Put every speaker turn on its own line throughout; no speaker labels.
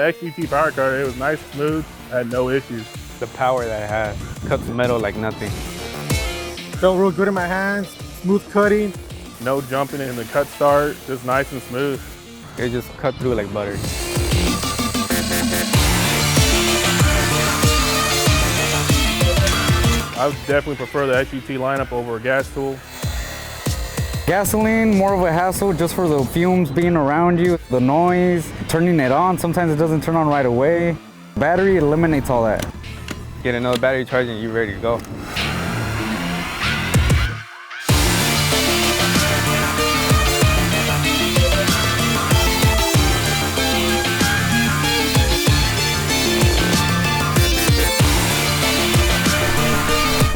XGT power cutter, it was nice, smooth, I had no issues.
The power that it has cuts metal like nothing.
Felt real good in my hands, smooth cutting.
No jumping in the cut start, just nice and smooth.
It just cut through like butter.
I would definitely prefer the XGT lineup over a gas tool.
Gasoline, more of a hassle just for the fumes being around you, the noise, turning it on, sometimes it doesn't turn on right away. Battery eliminates all that.
Get another battery charge and you're ready to go.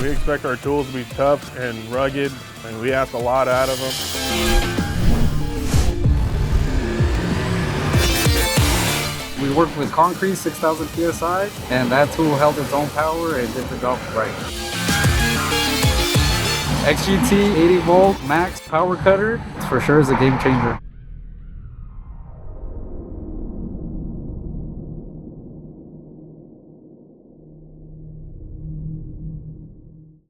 We expect our tools to be tough and rugged, and we ask a lot out of them.
We worked with concrete, 6,000 PSI, and that tool held its own power and did the job right. XGT 80 volt max power cutter, for sure is a game changer.